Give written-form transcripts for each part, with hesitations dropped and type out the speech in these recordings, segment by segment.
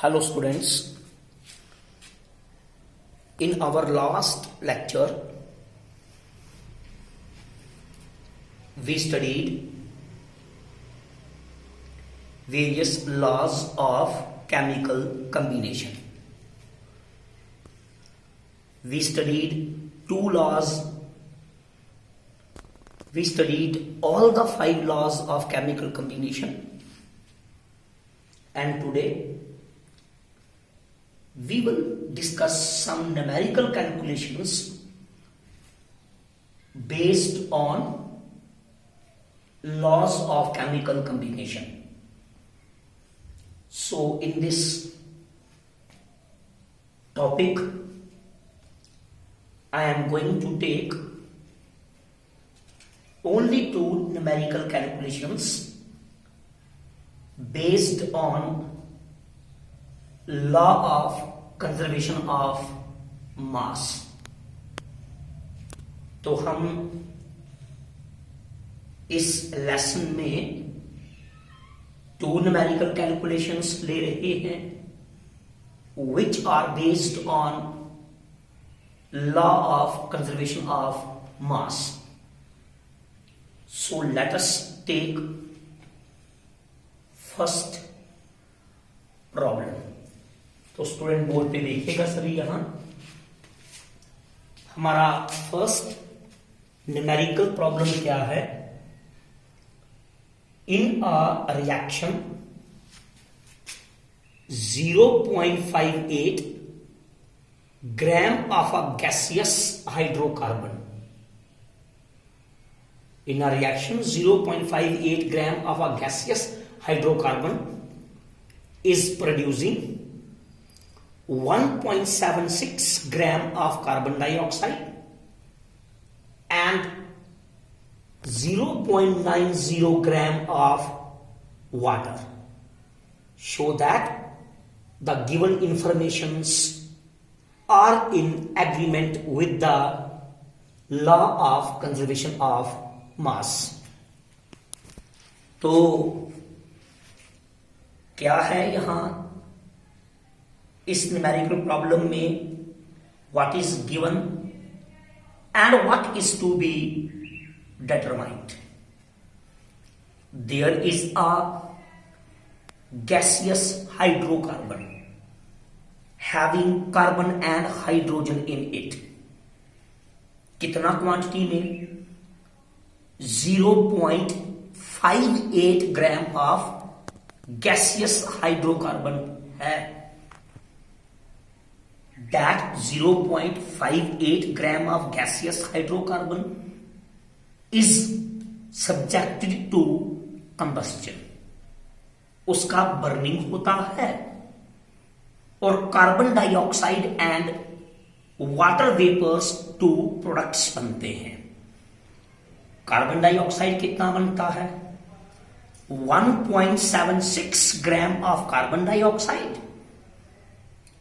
Hello students, in our last lecture we studied various laws of chemical combination. We studied two laws. We studied all the 5 laws of chemical combination, and today we will discuss some numerical calculations based on laws of chemical combination. So in this topic I am going to take only 2 numerical calculations based on law of conservation of mass. तो हम इस lesson में 2 numerical calculations ले रहे हैं which are based on law of conservation of mass. So let us take first problem. तो student board पे देखिएगा सभी यहां हमारा फर्स्ट न्यूमेरिकल प्रॉब्लम क्या है. In a reaction 0.58 gram of a gaseous hydrocarbon. In a reaction 0.58 gram of a gaseous hydrocarbon is producing 1.76 gram of carbon dioxide and 0.90 gram of water. Show that the given informations are in agreement with the law of conservation of mass. तो क्या है यहां इस numerical problem में what is given and what is to be determined. There is a gaseous hydrocarbon having carbon and hydrogen in it. कितना quantity में? 0.58 gram of gaseous hydrocarbon है. That 0.58 gram of gaseous hydrocarbon is subjected to combustion. उसका burning होता है और carbon dioxide and water vapours 2 products बनते हैं. Carbon dioxide कितना बनता है? 1.76 gram of carbon dioxide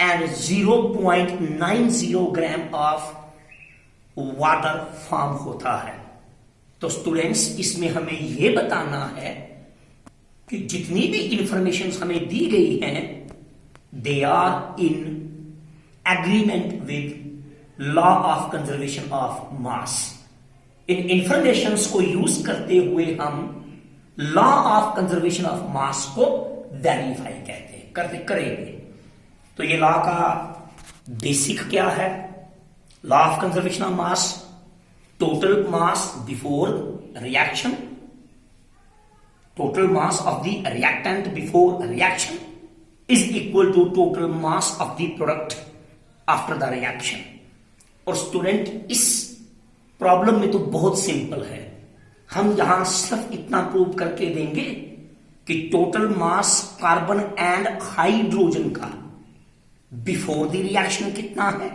and 0.90 gram of water form होता है. तो स्टूडेंट्स इसमें हमें यह बताना है कि जितनी भी इंफॉर्मेशन हमें दी गई हैं they are in agreement with law of conservation of mass. इन इंफॉर्मेशंस को यूज करते हुए हम law of conservation of mass को वेरीफाई करेंगे. तो ये लॉ का बेसिक क्या है? Law of conservation of mass, total mass before reaction, total mass of the reactant before reaction is equal to total mass of the product after the reaction. और student इस problem में तो बहुत simple है. हम यहां सिर्फ इतना प्रूव करके देंगे कि total mass carbon and hydrogen का बिफोर द रिएक्शन कितना है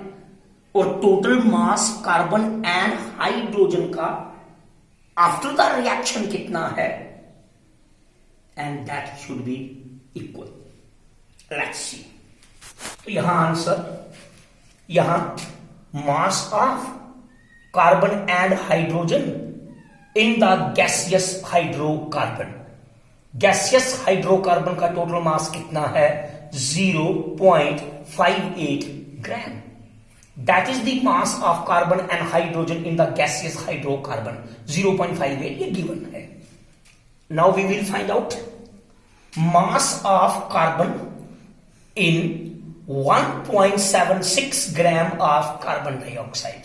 और total mass carbon and hydrogen का आफ्टर द रिएक्शन कितना है, and that should be equal. Let's see. तो यहां आंसर, यहां mass of carbon and hydrogen in the gaseous hydrocarbon. Gaseous hydrocarbon का टोटल मास कितना है? 0.58 gram. That is the mass of carbon and hydrogen in the gaseous hydrocarbon. 0.58 ये given है. Now we will find out mass of carbon in 1.76 gram of carbon dioxide.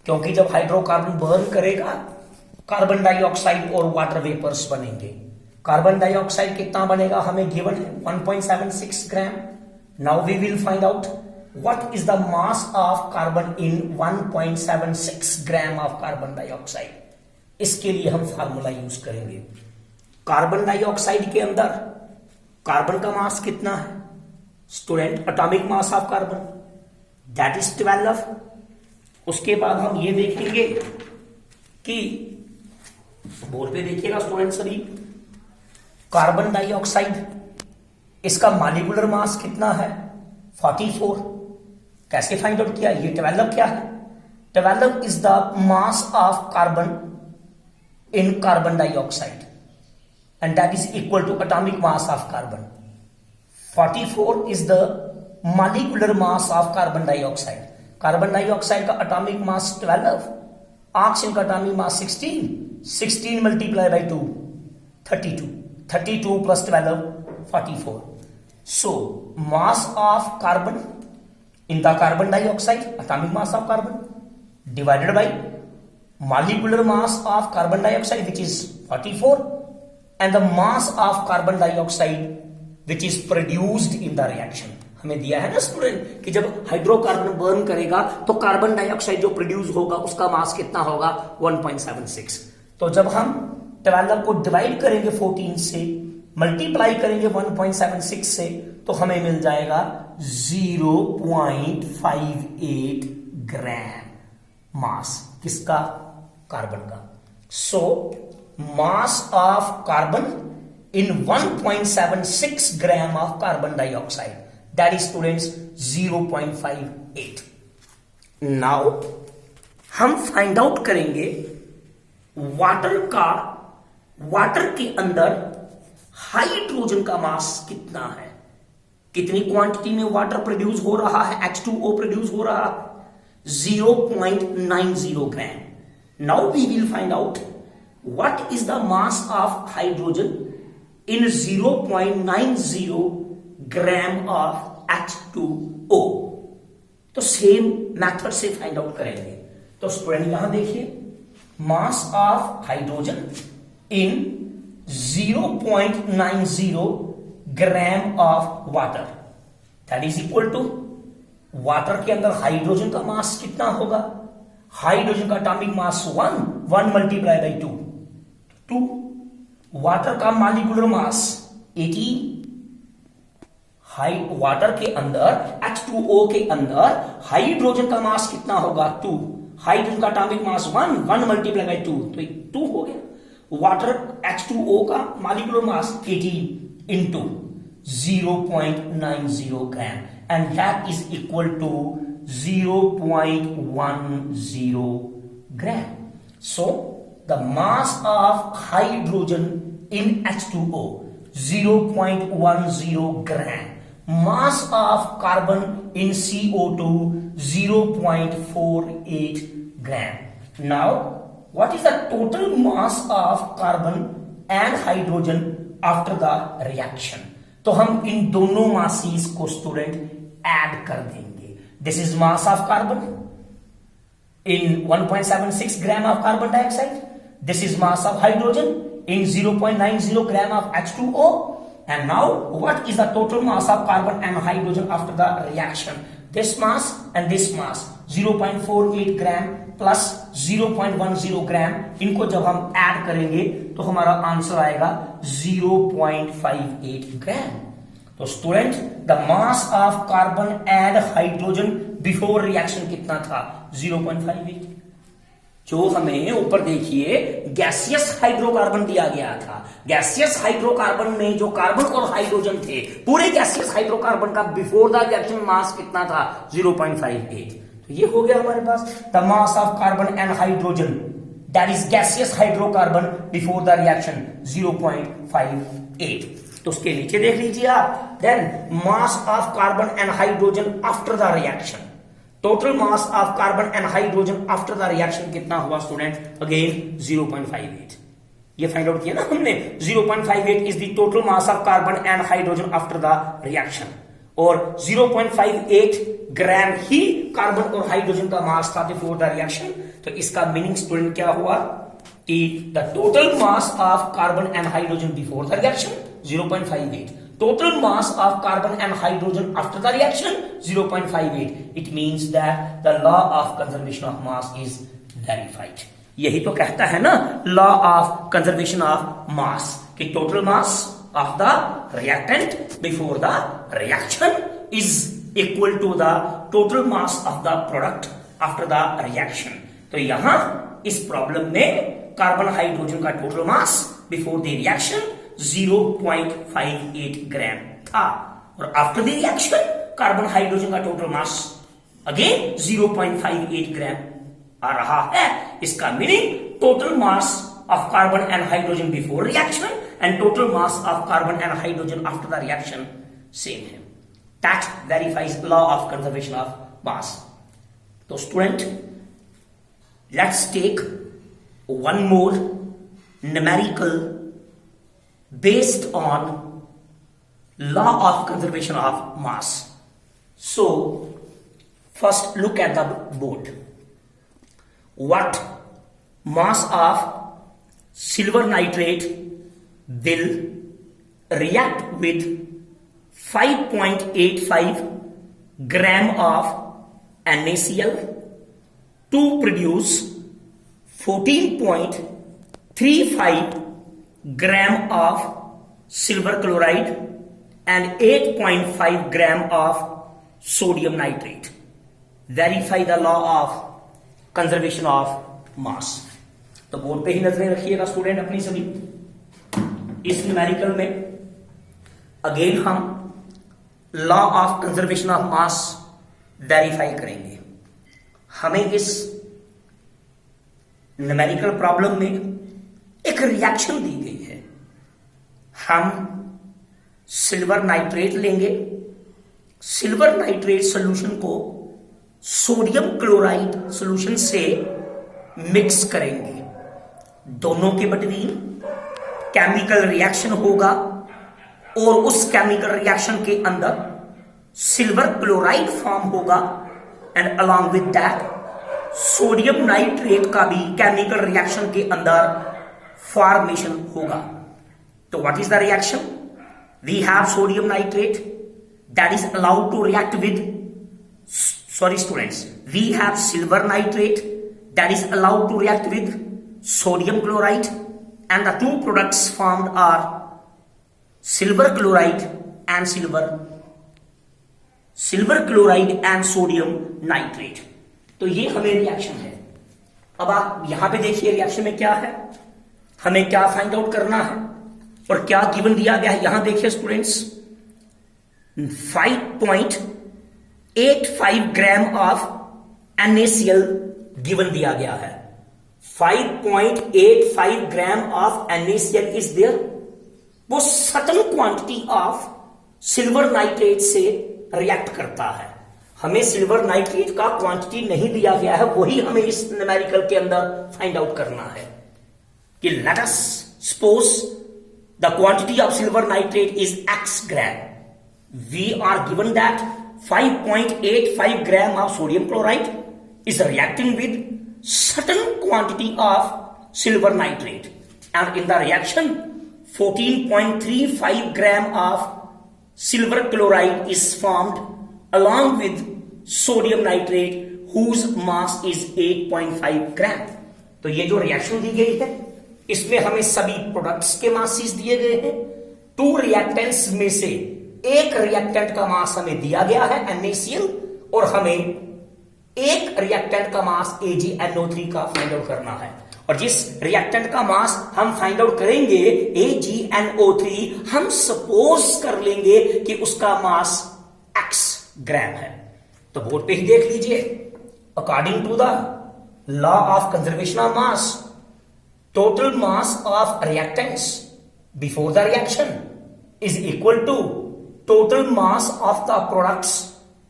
क्योंकि जब hydrocarbon burn करेगा carbon dioxide और water vapours बनेंगे. Carbon dioxide कितना बनेगा हमें गिवन है 1.76 gram. Now we will find out what is the mass of carbon in 1.76 gram of carbon dioxide. इसके लिए हम फार्मूला यूज करेंगे. कार्बन डाइऑक्साइड के अंदर कार्बन का मास कितना है student? Atomic mass of carbon that is 12. उसके बाद हम ये देखेंगे कि बोर्ड पे देखिएगा स्टूडेंट सभी, कार्बन डाइऑक्साइड इसका मॉलिक्यूलर मास कितना है 44. कैसे फाइंड आउट किया? ये 12 क्या है? 12 is the mass of carbon in carbon dioxide and that is equal to atomic mass of carbon. 44 is the molecular mass of carbon dioxide. Carbon dioxide का atomic mass 12, oxygen का atomic mass 16. 16 multiplied by 2, 32. 32 plus 12, 44. So mass of carbon in the carbon dioxide, atomic mass of carbon divided by molecular mass of carbon dioxide which is 44. And the mass of carbon dioxide which is produced in the reaction. हमें दिया है ना student कि जब hydrocarbon burn करेगा तो carbon dioxide जो produce होगा उसका मास कितना होगा 1.76. तो जब हम 12 को डिवाइड करेंगे 14 से, मल्टीप्लाई करेंगे 1.76 से, तो हमें मिल जाएगा 0.58 ग्राम मास. किसका? कार्बन का. सो mass of carbon in 1.76 gram of carbon dioxide, that is students 0.58. now हम फाइंड आउट करेंगे वाटर के अंदर हाइड्रोजन का मास कितना है. कितनी क्वांटिटी में वाटर प्रोड्यूस हो रहा है, H2O प्रोड्यूस हो रहा है 0.90 gram. Now we will find out what is the mass of hydrogen in 0.90 gram of H2O. तो सेम मेथड से फाइंड आउट करेंगे. तो स्टूडेंट यहां देखिए, mass of hydrogen in 0.90 gram of water that is equal to, water के अंदर hydrogen का mass कितना होगा? हाइड्रोजन का atomic mass 1 multiply by 2. Water का मॉलिक्यूलर मास 18. वाटर के अंदर H2O के अंदर हाइड्रोजन का मास कितना होगा 2. हाइड्रोजन का एटॉमिक मास 1 मल्टीप्लाई बाई 2 तो 2 हो गया. वाटर H2O का molecular mass 18 into 0.90 gram and that is equal to 0.10 gram. So the mass of hydrogen in H2O 0.10 gram. Mass of carbon in CO2 0.48 gram. Now what is the total mass of carbon and hydrogen after the reaction? तो हम इन दोनों masses को student add कर देंगे. This is mass of carbon in 1.76 gram of carbon dioxide. This is mass of hydrogen in 0.90 gram of H2O. And now what is the total mass of carbon and hydrogen after the reaction? This mass and this mass 0.48 gram plus 0.10 gram. इनको जब हम add करेंगे तो हमारा answer आएगा 0.58 gram. तो student the mass of carbon and hydrogen before reaction कितना था 0.58. जो हमें ऊपर देखिए गैसियस हाइड्रोकार्बन दिया गया था. गैसियस हाइड्रोकार्बन में जो कार्बन और हाइड्रोजन थे, पूरे गैसियस हाइड्रोकार्बन का बिफोर द रिएक्शन मास कितना था 0.58. तो ये हो गया हमारे पास the mass of carbon and hydrogen that is gaseous hydrocarbon before the reaction 0.58. तो उसके नीचे देख लीजिए आप, then mass of carbon and hydrogen after the reaction, total mass of carbon and hydrogen after the reaction कितना हुआ student? Again 0.58। ये find out किया ना हमने, 0.58 is the total mass of carbon and hydrogen after the reaction, और 0.58 ग्राम ही carbon और hydrogen का मास था बिफोर द रिएक्शन। तो इसका मीनिंग स्टूडेंट क्या हुआ कि the total mass of carbon and hydrogen before the reaction 0.58, total mass of carbon and hydrogen after the reaction 0.58. It means that the law of conservation of mass is verified. यही तो कहता है ना law of conservation of mass कि total mass of the reactant before the reaction is equal to the total mass of the product after the reaction. तो यहां इस problem में कार्बन हाइड्रोजन का total mass before the reaction 0.58 gram था, और after the reaction carbon hydrogen का total mass again 0.58 gram आ रहा है। इसका meaning total mass of carbon and hydrogen before reaction and total mass of carbon and hydrogen after the reaction same है। That verifies law of conservation of mass. तो student, let's take one more numerical based on law of conservation of mass. So first look at the board. What mass of silver nitrate will react with 5.85 gram of NaCl to produce 14.35 gram of silver chloride and 8.5 gram of sodium nitrate. Verify the law of conservation of mass. तो board पे ही नजरें रखिएगा student अपनी सभी। इस numerical में again हम law of conservation of mass verify करेंगे। हमें इस न्यूमेरिकल प्रॉब्लम में एक रिएक्शन दी गई है। हम सिल्वर नाइट्रेट लेंगे, सिल्वर नाइट्रेट सॉल्यूशन को सोडियम क्लोराइड सॉल्यूशन से मिक्स करेंगे, दोनों के बिटवीन केमिकल रिएक्शन होगा और उस केमिकल रिएक्शन के अंदर सिल्वर क्लोराइड फॉर्म होगा and along with that sodium nitrate का भी केमिकल रिएक्शन के अंदर फॉर्मेशन होगा। तो what is the reaction? We have sodium nitrate that is allowed to react with, sorry students, we have silver nitrate that is allowed to react with sodium chloride, and the two products formed are silver chloride and sodium nitrate. तो ये हमें reaction है। अब आप यहां पे देखिए reaction में क्या है, हमें क्या फाइंड आउट करना है और क्या गिवन दिया गया है। यहां देखिए students, 5.85 gram of NaCl given दिया गया है। 5.85 gram of NaCl is there. वो certain quantity of silver nitrate से रिएक्ट करता है। हमें सिल्वर नाइट्रेट का क्वांटिटी नहीं दिया गया है, वही हमें इस न्यूमेरिकल के अंदर फाइंड आउट करना है कि let us suppose the quantity of silver nitrate is x gram. We are given that 5.85 gram of sodium chloride is reacting with certain quantity of silver nitrate, and in the reaction 14.35 gram of silver chloride is formed along with sodium nitrate whose mass is 8.5 gram. तो ये जो reaction दी गई है इसमें हमें सभी products के masses दिए गए हैं। टू रिएक्टेंट्स में से एक रिएक्टेंट का मास हमें दिया गया है NaCl, और हमें एक रिएक्टेंट का मास AgNO3 का फाइंड आउट करना है। और जिस रिएक्टेंट का मास हम फाइंड आउट करेंगे AgNO3, हम सपोज कर लेंगे कि उसका मास x ग्राम है। तो बोर्ड पे ही देख लीजिए, according to the law of conservation of mass, total mass of reactants before the reaction is equal to total mass of the products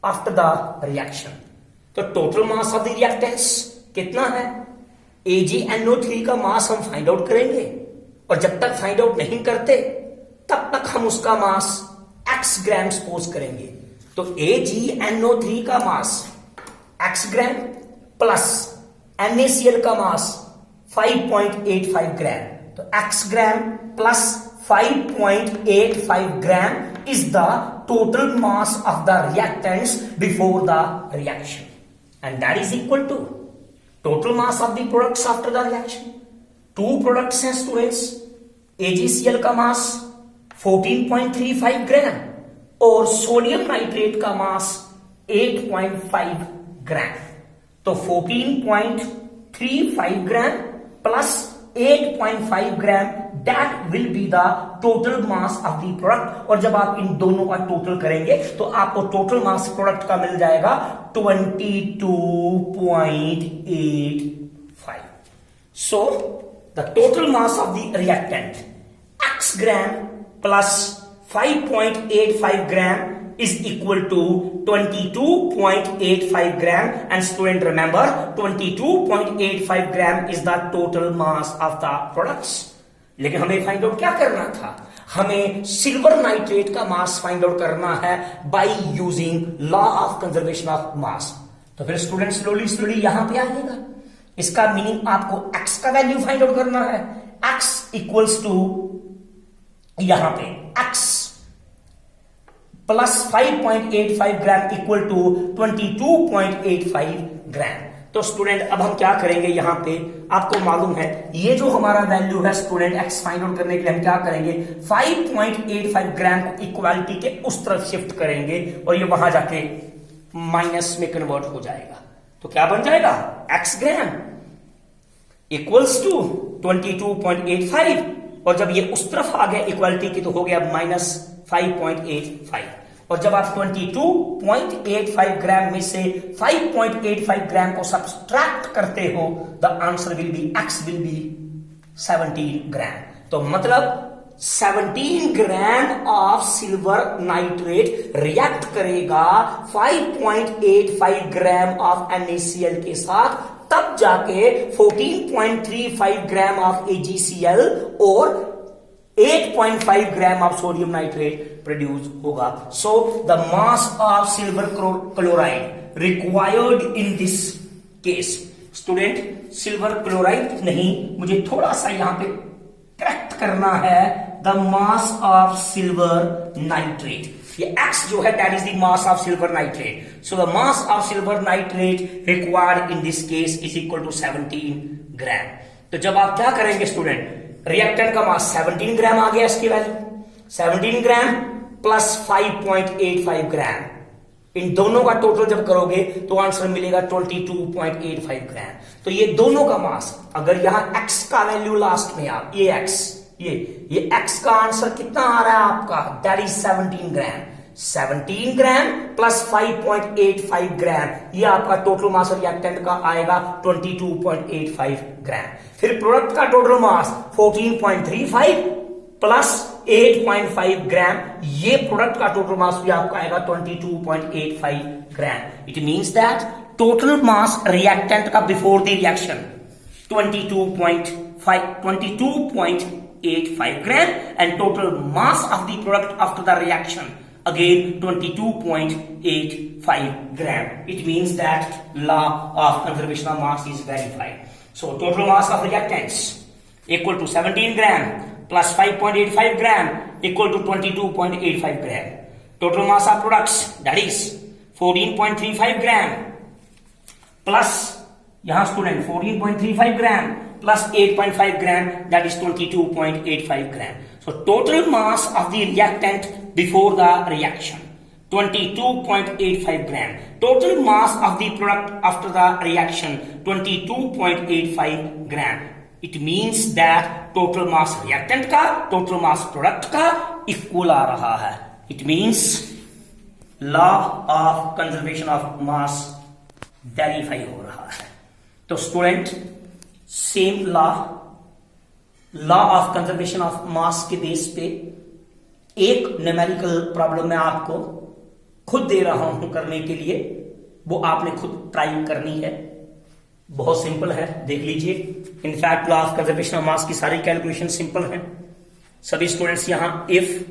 after the reaction. तो total mass of the reactants कितना है? AgNO3 का मास हम find out करेंगे, और जब तक find out नहीं करते तब तक हम उसका मास x ग्राम सपोज करेंगे. तो AgNO3 का मास x ग्राम प्लस NaCl का मास 5.85 ग्राम. तो x gram plus 5.85 gram is the total mass of the reactants before the reaction, and that is equal to total mass of the products after the reaction. Two products हैं students. AgCl का मास 14.35 ग्राम और sodium nitrate का मास 8.5 ग्राम. तो 14.35 gram plus 8.5 gram, that will be the total mass of the product. और जब आप इन दोनों का टोटल करेंगे तो आपको टोटल मास प्रोडक्ट का मिल जाएगा 22.85. So the total mass of the reactant x gram plus 5.85 gram is equal to 22.85 gram, and student remember 22.85 gram is the total mass of the products. लेकिन हमें फाइंड आउट क्या करना था? हमें silver nitrate का mass find out करना है by using law of conservation of mass. तो फिर स्टूडेंट स्लोली यहां पे आइएगा. इसका मीनिंग आपको x का वैल्यू फाइंड आउट करना है. x इक्वल्स टू यहां पे x plus 5.85 gram equal to 22.85 gram. तो स्टूडेंट अब हम क्या करेंगे, यहां पे आपको मालूम है ये जो हमारा वैल्यू है स्टूडेंट x फाइंड आउट करने के लिए हम क्या करेंगे, 5.85 ग्राम को इक्वालिटी के उस तरफ शिफ्ट करेंगे और ये वहां जाके माइनस में कन्वर्ट हो जाएगा. तो क्या बन जाएगा, x ग्राम इक्वल्स टू 22.85, और जब ये उस तरफ आ गया इक्वालिटी की तो हो गया माइनस 5.85. और जब आप 22.85 ग्राम में से 5.85 ग्राम को सब्सट्रैक्ट करते हो, the answer will be x will be 17 gram. तो मतलब 17 gram of silver nitrate react करेगा 5.85 ग्राम ऑफ NaCl के साथ, तब जाके 14.35 ग्राम ऑफ AgCl और 8.5 gram of sodium nitrate produce होगा. So the mass of silver chloride required in this case, student silver chloride नहीं, मुझे थोड़ा सा यहां पे करेक्ट करना है, the mass of silver nitrate. ये x जो है that is the mass of silver nitrate. So the mass of silver nitrate required in this case is equal to 17 gram. तो जब आप क्या करेंगे स्टूडेंट, रिएक्टेंट का मास 17 ग्राम आ गया, इसकी वैल्यू 17 ग्राम प्लस 5.85 ग्राम, इन दोनों का टोटल जब करोगे तो आंसर मिलेगा 22.85 ग्राम. तो ये दोनों का मास, अगर यहां x का वैल्यू लास्ट में आप ये x ये x का आंसर कितना आ रहा है आपका, that is 17 gram. 17 gram plus 5.85 ग्राम, ये आपका टोटल मास रिएक्टेंट का आएगा 22.85 ग्राम. फिर प्रोडक्ट का टोटल मास 14.35 प्लस 8.5 ग्राम, ये प्रोडक्ट का टोटल मास भी आपका आएगा 22.85 gram. It means that total mass reactant का before the reaction 22.85 gram, and total mass of the product after the reaction again 22.85 gram. It means that law of conservation of mass is verified. So total mass of reactants equal to 17 gram plus 5.85 gram equal to 22.85 gram. Total mass of products, that is 14.35 gram plus यहां student 14.35 gram plus 8.5 gram, that is 22.85 gram. So total mass of the reactant before the reaction 22.85 gram. Total mass of the product after the reaction 22.85 gram. It means that total mass reactant का total mass product का equal आ रहा है. It means law of conservation of mass verify हो रहा है. तो student same law of conservation of मास के base पे एक न्यूमेरिकल प्रॉब्लम मैं आपको खुद दे रहा हूं करने के लिए, वो आपने खुद ट्राई करनी है। बहुत सिंपल है, देख लीजिए। In fact law of conservation of मास की सारी कैलकुलेशन सिंपल है। सभी स्टूडेंट्स यहां if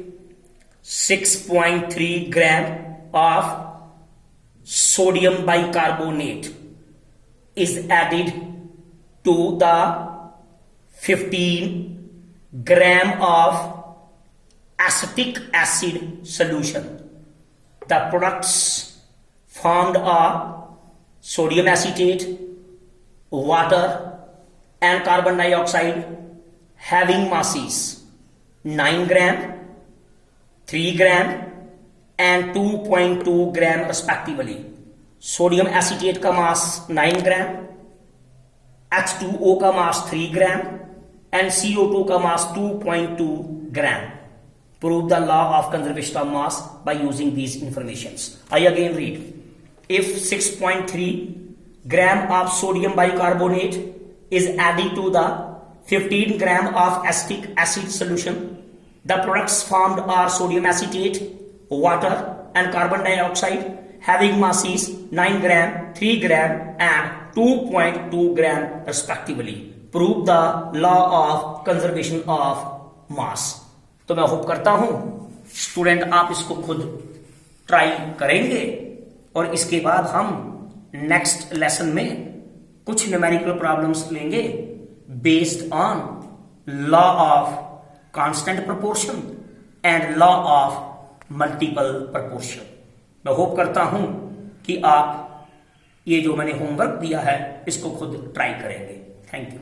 6.3 gram of sodium bicarbonate is added to the 15 gram of acetic acid solution. The products formed are sodium acetate, water and carbon dioxide having masses 9 gram, 3 gram and 2.2 gram respectively. Sodium acetate का मास 9 ग्राम, H2O का मास 3 gram and CO2 का मास 2.2 ग्राम. Prove the law of conservation of mass by using these informations. I again read. If 6.3 gram of sodium bicarbonate is added to the 15 gram of acetic acid solution, the products formed are sodium acetate, water and carbon dioxide having masses 9 gram, 3 gram and 2.2 gram respectively. Prove the law of conservation of mass. तो मैं hope करता हूं student आप इसको खुद try करेंगे और इसके बाद हम नेक्स्ट लेसन में कुछ न्यूमेरिकल प्रॉब्लम्स लेंगे based on law of constant proportion and law of multiple proportion. मैं होप करता हूं कि आप ये जो मैंने होमवर्क दिया है इसको खुद ट्राई करेंगे. Thank you.